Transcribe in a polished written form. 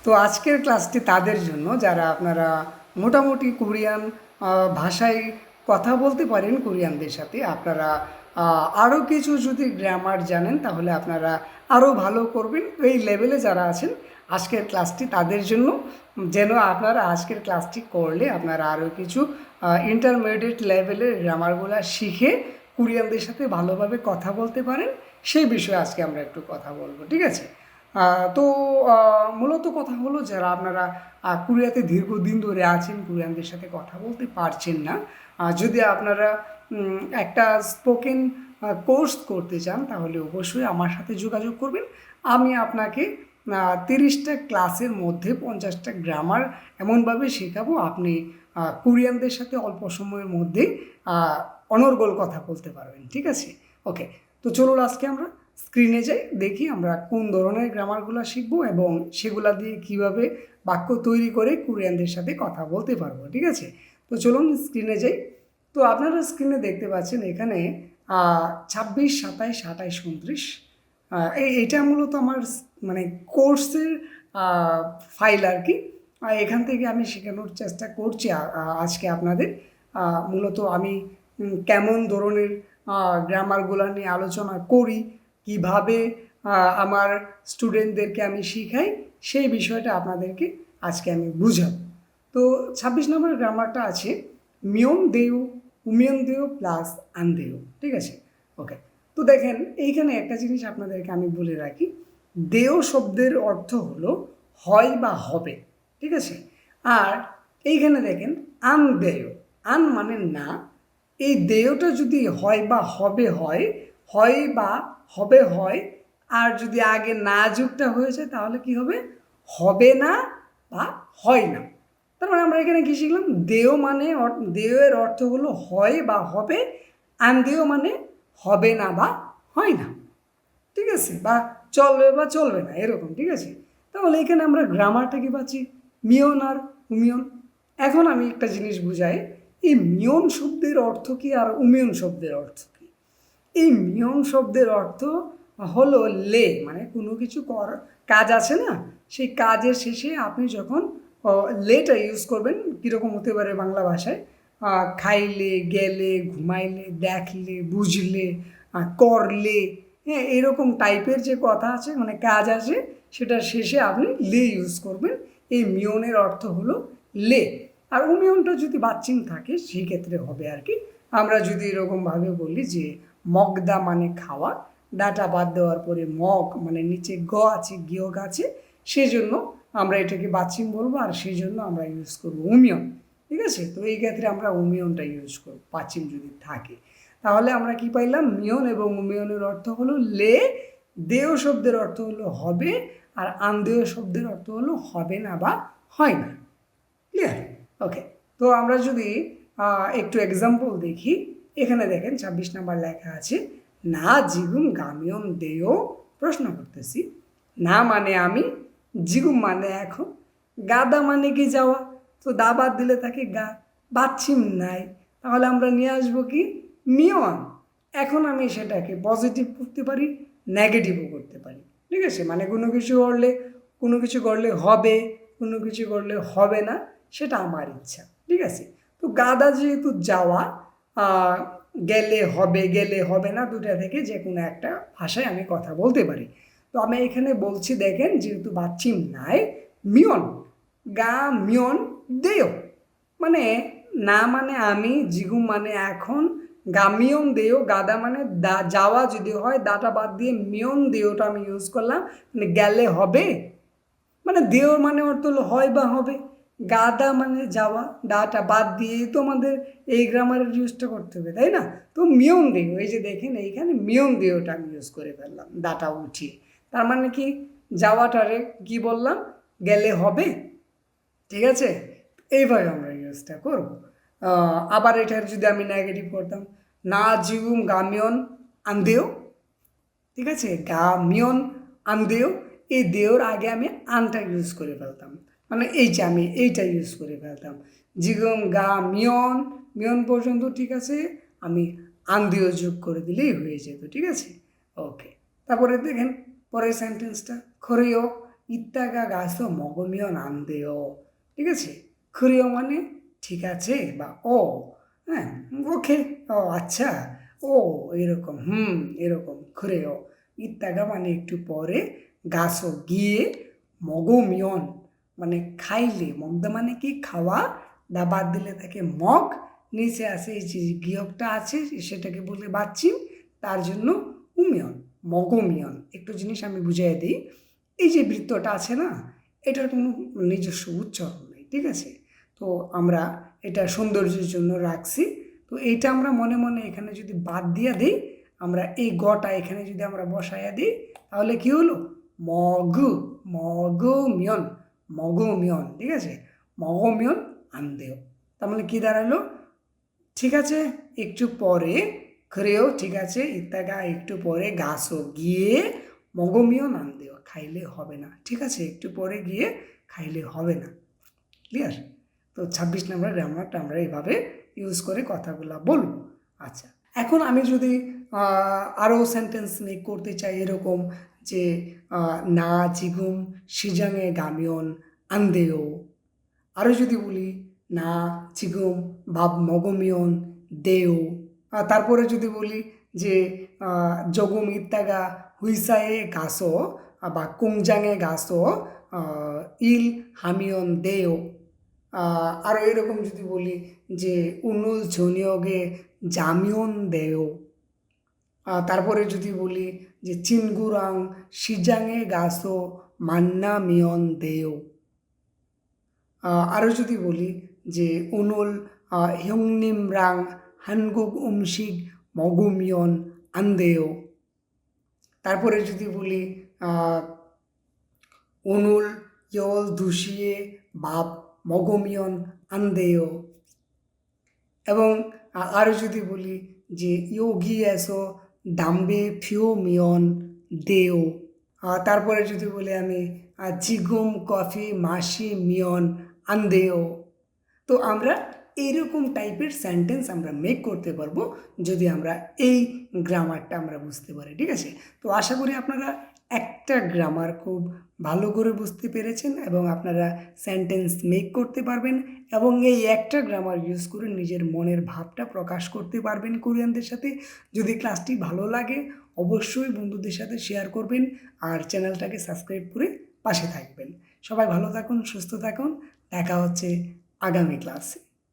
তো আজকের ক্লাসটি তাদের জন্য যারা আপনারা মোটামুটি কোরিয়ান ভাষায় কথা বলতে পারেন কোরিয়ানদের সাথে। আপনারা আরও কিছু যদি গ্রামার জানেন তাহলে আপনারা আরও ভালো করবেন। এই লেভেলে যারা আছেন আজকের ক্লাসটি তাদের জন্য, যেন আপনারা আজকের ক্লাসটি করলে আপনারা আরও কিছু ইন্টারমিডিয়েট লেভেলের গ্রামারগুলো শিখে কোরিয়ানদের সাথে ভালোভাবে কথা বলতে পারেন। সেই বিষয়ে আজকে আমরা একটু কথা বলবো, ঠিক আছে? তো মূলত কথা হলো, যারা আপনারা কোরিয়াতে দীর্ঘদিন ধরে আছেন, কোরিয়ানদের সাথে কথা বলতে পারছেন না, যদি আপনারা একটা স্পোকেন কোর্স করতে চান তাহলে অবশ্যই আমার সাথে যোগাযোগ করবেন। আমি আপনাকে 30টা ক্লাসের মধ্যে 50টা গ্রামার এমনভাবে শেখাবো আপনি কোরিয়ানদের সাথে অল্প সময়ের মধ্যেই অনর্গল কথা বলতে পারবেন, ঠিক আছে? ওকে, তো চলুন আজকে আমরা স্ক্রিনে যাই, দেখি আমরা কোন ধরনের গ্রামারগুলো শিখবো এবং সেগুলা দিয়ে কিভাবে বাক্য তৈরি করে কোরিয়ানদের সাথে কথা বলতে পারবো, ঠিক আছে? তো চলুন স্ক্রিনে যাই। তো আপনারা স্ক্রিনে দেখতে পাচ্ছেন এখানে 26, 27, 28, 29 এইটা মূলত আমার মানে কোর্সের ফাইল আর কি। এখান থেকে আমি শেখানোর চেষ্টা করছি আজকে আপনাদের। মূলত আমি কেমন ধরনের গ্রামারগুলো নিয়ে আলোচনা করি, কিভাবে আমার স্টুডেন্টদেরকে আমি শিখাই, সেই বিষয়টা আপনাদেরকে আজকে আমি বুঝাবো। তো 26 নম্বর গ্রামারটা আছে মিয়ন দেও, উমিয়ন দেও প্লাস আনদেও, ঠিক আছে? ওকে, তো দেখেন এইখানে একটা জিনিস আপনাদেরকে আমি বলে রাখি, দেও শব্দের অর্থ হলো হয় বা হবে, ঠিক আছে? আর এইখানে দেখেন আনদেও, আন মানে না, এই দেয়টা যদি হয় বা হবে হয়, হয় বা হবে হয়, আর যদি আগে না যুগটা হয়ে যায় তাহলে কি হবে? হবে না বা হয় না। তার মানে আমরা এখানে কি শিখলাম? দেয় মানে, দেয়ের অর্থ হলো হয় বা হবে, আনদেয় মানে হবে না বা হয় না, ঠিক আছে? বা চলবে বা চলবে না, এরকম, ঠিক আছে? তাহলে এখানে আমরা গ্রামারটা কি পাচ্ছি? মিয়ন আর উমিয়ন। এখন আমি একটা জিনিস বুঝাই, এই মিয়ন শব্দের অর্থ কি আর উমিয়ন শব্দের অর্থ কি? এই মিয়ন শব্দের অর্থ হলো লে, মানে কোনো কিছু কাজ আছে না, সেই কাজের শেষে আপনি যখন লেটা ইউজ করবেন, কীরকম হতে পারে বাংলা ভাষায়? খাইলে, গেলে, ঘুমাইলে, দেখলে, বুঝলে, করলে, হ্যাঁ, এরকম টাইপের যে কথা আছে, মানে কাজ আছে, সেটার শেষে আপনি লে ইউজ করবেন। এই মিয়নের অর্থ হলো লে। আর উমিয়নটা যদি বাচ্চিং থাকে সেই ক্ষেত্রে হবে আর কি। আমরা যদি এরকমভাবে বলি যে মগদা মানে খাওয়া, ডাটা বাদ দেওয়ার পরে মগ মানে নিচে গ আছে, গিয়গ আছে, সেই জন্য আমরা এটাকে বাচ্চিং বলবো, আর সেই জন্য আমরা ইউজ করবো উমিয়ন, ঠিক আছে? তো এই ক্ষেত্রে আমরা উমিয়নটা ইউজ করবো বাচ্চিং যদি থাকে। তাহলে আমরা কি পাইলাম? মিয়ন এবং উমিয়নের অর্থ হলো লে, দেয় শব্দের অর্থ হলো হবে, আর আনদেয় শব্দের অর্থ হলো হবে না বা হয় না। ক্লিয়ার? ওকে, তো আমরা যদি একটু এক্সাম্পল দেখি, এখানে দেখেন 26 নাম্বার লেখা আছে না জিগুম গামিয়ন দেয়। প্রশ্ন করতেছি, না মানে আমি, জিগুম মানে এখন, গাদা মানে কি যাওয়া, তো দা বাদ দিলে থাকে গা, বাচ্ছিম নাই, তাহলে আমরা নিয়ে আসবো কি? মিয়ন। এখন আমি সেটাকে পজিটিভ করতে পারি, নেগেটিভও করতে পারি, ঠিক আছে? মানে কোনো কিছু করলে হবে, কোনো কিছু করলে হবে না, সেটা আমার ইচ্ছা, ঠিক আছে? তো গাদা যেহেতু যাওয়া, গেলে হবে, গেলে হবে না, দুটা থেকে যে কোনো একটা ভাষায় আমি কথা বলতে পারি। তো আমি এখানে বলছি, দেখেন, যেহেতু বাচ্চিম নাই, মিয়ন, গা মিয়ন দেয়, মানে না মানে আমি, জিগুম মানে এখন, গামিয়ন দেয়, গাদা মানে যাওয়া যদি হয়, দাটা বাদ দিয়ে মিয়ন দেয়টা আমি ইউজ করলাম, মানে গেলে হবে, মানে দেয় মানে অর্থ হলো হয় বা হবে, গাদা মানে যাওয়া, ডাটা বাদ দিয়েই তো আমাদের এই গ্রামারের ইউজটা করতে হবে, তাই না? তো মিয়ন দেয়, এই যে দেখেন এইখানে মিয়ন দেয়টা আমি ইউজ করে ফেললাম ডাটা উঠিয়ে, তার মানে কি? যাওয়াটারে কি বললাম? গেলে হবে, ঠিক আছে? এইভাবে আমরা ইউজটা করব। আবার এটার যদি আমি নেগেটিভ করতাম, না জিউম গামিয়ন আন্দেও, ঠিক আছে? গামিয়ন আন্দেও, এই দেওর আগে আমি আনটা ইউজ করে ফেলতাম, মানে এই যে আমি এইটা ইউজ করে ফেলতাম, জিগুম গা মিয়ন, মিয়ন পর্যন্ত, ঠিক আছে? আমি আন্দেও যোগ করে দিলেই হয়ে যেত, ঠিক আছে? ওকে, তারপরে দেখেন পরের সেন্টেন্সটা, খরিও ইত্তাগা গাছো মগমিয়ন আনদেও। ঠিক আছে, খুরেও মানে ঠিক আছে বা ও, হ্যাঁ, ওকে, ও আচ্ছা, ও এরকম, এরকম খুরেও। ইত্তাগা মানে একটু পরে, গাছো গিয়ে, মগমিয়ন মানে খাইলে, মগদা মানে কি খাওয়া, দা বাদ দিলে থাকে মগ, নিচে আছে এই যে গিয়কটা আছে সেটাকে বলে বাচ্চিম, তার জন্য উমিয়ন, মগমিয়ন। একটু জিনিস আমি বুঝিয়ে দিই, এই যে বৃত্তটা আছে না, এটার কোনো নিজস্ব উচ্চারণ নেই, ঠিক আছে। তো আমরা এটা সৌন্দর্যের জন্য রাখছি। তো এইটা আমরা মনে মনে এখানে যদি বাদ দিয়ে দিই, আমরা এই গটা এখানে যদি আমরা বসাইয়া দিই, তাহলে কি হলো, মগ, মগমিয়ন, মগমিয়ন, ঠিক আছে, মগমিয়ন আনদেও। তার মানে কি দাঁড়ালো, ঠিক আছে, একটু পরে খরেও, ঠিক আছে, ইত্যাগা একটু পরে, গাছও গিয়ে, মগমিও নাম দেও, খাইলে হবে না, ঠিক আছে, একটু পরে গিয়ে খাইলে হবে না। ক্লিয়ার? তো 26 নম্বর গ্রামারটা আমরা এইভাবে ইউজ করে কথাগুলো বলবো। আচ্ছা, এখন আমি যদি আরও সেন্টেন্স মেক করতে চাই এরকম যে না জিগুম সিজাঙে গামিয়ন আন্দেও, আরও যদি বলি না চিগুম ভাব মগমিয়ন দেও, তারপরে যদি বলি যে জগুম ইত্যাগা হুইসায়ে গাছো বা কুংজাঙে গাছো ইল হামিয়ন দেও, আরও এরকম যদি বলি যে উনুল ঝনিয়গে জামিয়ন দেও, তারপরে যদি বলি যে চিনগুরাং সিজাঙে গাছো মান্না মিয়ন দেও, আরও যদি বলি যে উনুল হিংনিমরাং হানগুক উমশিক মগুমিয়ন আন্দেও, তারপরে যদি বলি উনুল ইয়ল দুষিয়ে বাপ মগমিয়ন আন্দেও, এবং আরও যদি বলি যে ইয়োগি এসো দাম্বে ফিও মিয়ন দেও, তারপরে যদি বলি আমি জিগুম কফি মাসি মিয়ন আন্দেও। তো আমরা এইরকম টাইপের সেন্টেন্স আমরা মেক করতে পারবো যদি আমরা এই গ্রামারটা আমরা বুঝতে পারি, ঠিক আছে। তো আশা করি আপনারা একটা গ্রামার খুব ভালো করে বুঝতে পেরেছেন এবং আপনারা সেন্টেন্স মেক করতে পারবেন এবং এই একটা গ্রামার ইউজ করে নিজের মনের ভাবটা প্রকাশ করতে পারবেন কোরিয়ানদের সাথে। যদি ক্লাসটি ভালো লাগে অবশ্যই বন্ধুদের সাথে শেয়ার করবেন আর চ্যানেলটাকে সাবস্ক্রাইব করে পাশে থাকবেন। সবাই ভালো থাকুন, সুস্থ থাকুন, দেখা হচ্ছে আগামী ক্লাসে।